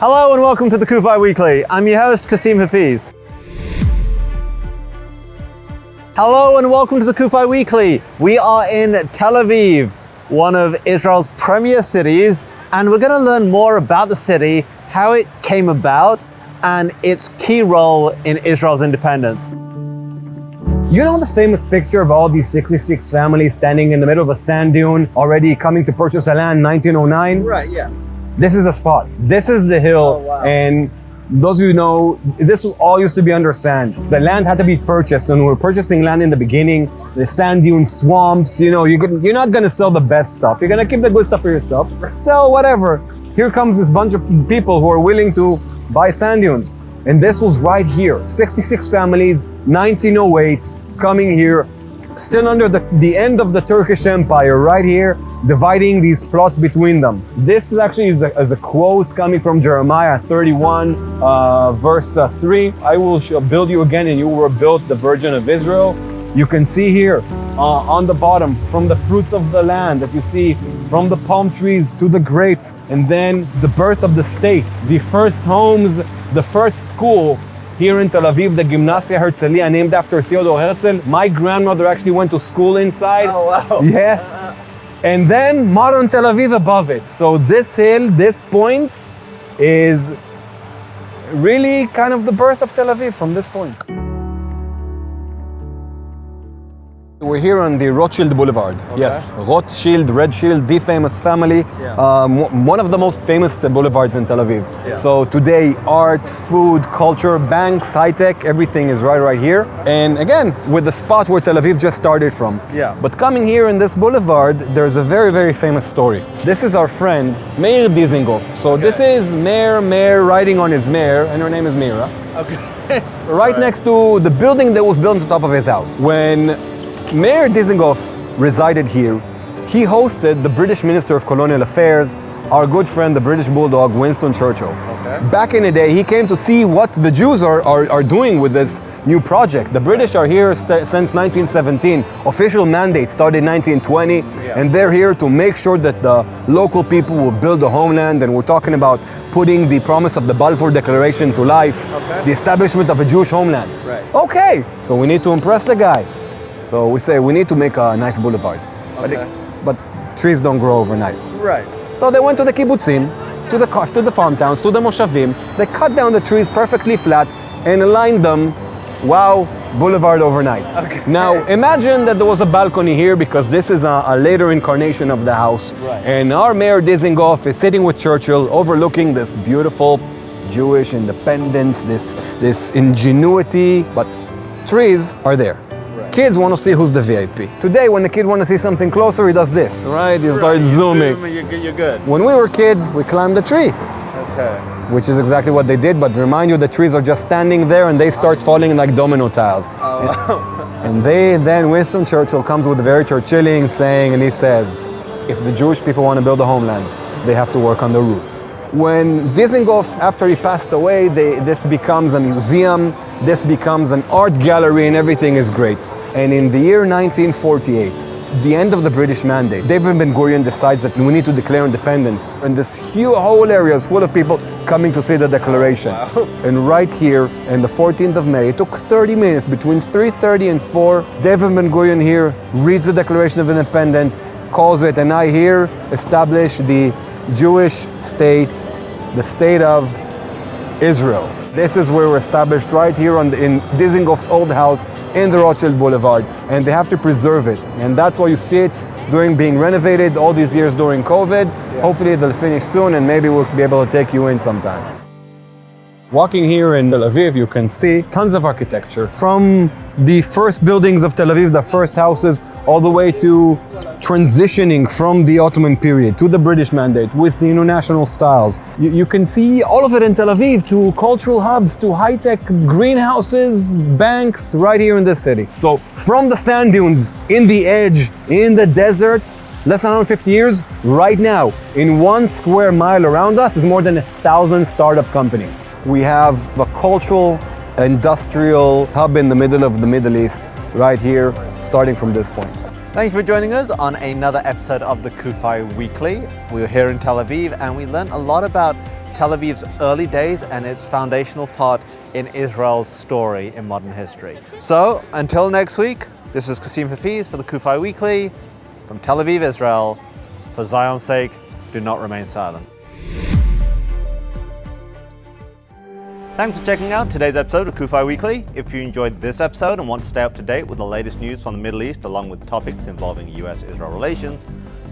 Hello and welcome to the CUFI Weekly. I'm your host, Kasim Hafiz. Hello and welcome to the CUFI Weekly. We are in Tel Aviv, one of Israel's premier cities, and we're going to learn more about the city, how it came about, and its key role in Israel's independence. You know the famous picture of all these 66 families standing in the middle of a sand dune, already coming to purchase a land in 1909? Right, yeah. This is the spot. This is the hill. Oh, wow. And those of you who know, this all used to be under sand. The land had to be purchased. When we were purchasing land in the beginning, the sand dune swamps, you're not going to sell the best stuff. You're going to keep the good stuff for yourself. Sell whatever. Here comes this bunch of people who are willing to buy sand dunes. And this was right here. 66 families, 1908, coming here, still under the end of the Turkish Empire, right here, dividing these plots between them. This is actually is a quote coming from Jeremiah 31, verse 3. I will build you again and you will rebuild the Virgin of Israel. You can see here on the bottom, from the fruits of the land that you see, from the palm trees to the grapes, and then the birth of the state, the first homes, the first school here in Tel Aviv, the Gymnasia Herzliya, named after Theodor Herzl. My grandmother actually went to school inside. Oh, wow. Yes. And then modern Tel Aviv above it. So this hill, this point, is really kind of the birth of Tel Aviv from this point. We're here on the Rothschild Boulevard. Okay. Yes, Rothschild, Red Shield, the famous family. Yeah. One of the most famous boulevards in Tel Aviv. Yeah. So today, art, food, culture, banks, high-tech, everything is right here. And again, with the spot where Tel Aviv just started from. Yeah. But coming here in this boulevard, there's a very, very famous story. This is our friend, Meir Dizengoff. So this is Meir riding on his mare, and her name is Mira. Okay. Right next to the building that was built on top of his house. When Meir Dizengoff resided here, he hosted the British Minister of Colonial Affairs, our good friend, the British Bulldog, Winston Churchill. Okay. Back in the day, he came to see what the Jews are doing with this new project. The British are here since 1917. Official mandate started in 1920, and they're here to make sure that the local people will build a homeland, and we're talking about putting the promise of the Balfour Declaration to life, the establishment of a Jewish homeland. Right. Okay, so we need to impress the guy. So we say we need to make a nice boulevard, but trees don't grow overnight. Right. So they went to the kibbutzim, to the farm towns, to the moshavim. They cut down the trees perfectly flat and aligned them. Wow, boulevard overnight. Okay. Now imagine that there was a balcony here because this is a later incarnation of the house. Right. And our Mayor Dizengoff is sitting with Churchill, overlooking this beautiful Jewish independence, this ingenuity. But trees are there. Kids want to see who's the VIP. Today, when the kid wants to see something closer, he does this, right? He starts zooming. You're good. When we were kids, we climbed the tree, Okay. which is exactly what they did, but remind you, the trees are just standing there and they start falling like domino tiles. And then Winston Churchill comes with a very Churchillian saying, and he says, if the Jewish people want to build a homeland, they have to work on the roots. When Dizengoff, after he passed away, this becomes a museum, this becomes an art gallery, and everything is great. And in the year 1948, the end of the British mandate, David Ben-Gurion decides that we need to declare independence. And this whole area is full of people coming to see the declaration. Wow. And right here, on the 14th of May, it took 30 minutes, between 3:30 and 4, David Ben-Gurion here reads the Declaration of Independence, calls it, and I here establish the Jewish state, the state of Israel. This is where we're established, right here in Dizengoff's old house in the Rothschild Boulevard, and they have to preserve it. And that's why you see it being renovated all these years during COVID. Yeah. Hopefully they'll finish soon, and maybe we'll be able to take you in sometime. Walking here in Tel Aviv, you can see tons of architecture. From the first buildings of Tel Aviv, the first houses, all the way to transitioning from the Ottoman period to the British Mandate with the international styles. You can see all of it in Tel Aviv, to cultural hubs, to high-tech greenhouses, banks, right here in this city. So from the sand dunes, in the edge, in the desert, less than 150 years, right now, in 1 square mile around us is more than 1,000 startup companies. We have a cultural, industrial hub in the middle of the Middle East, right here, starting from this point. Thank you for joining us on another episode of the CUFI Weekly. We were here in Tel Aviv and we learned a lot about Tel Aviv's early days and its foundational part in Israel's story in modern history. So until next week, this is Kasim Hafiz for the CUFI Weekly from Tel Aviv, Israel. For Zion's sake, do not remain silent. Thanks for checking out today's episode of CUFI Weekly. If you enjoyed this episode and want to stay up to date with the latest news from the Middle East along with topics involving US-Israel relations,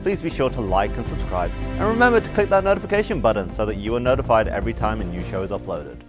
please be sure to like and subscribe. And remember to click that notification button so that you are notified every time a new show is uploaded.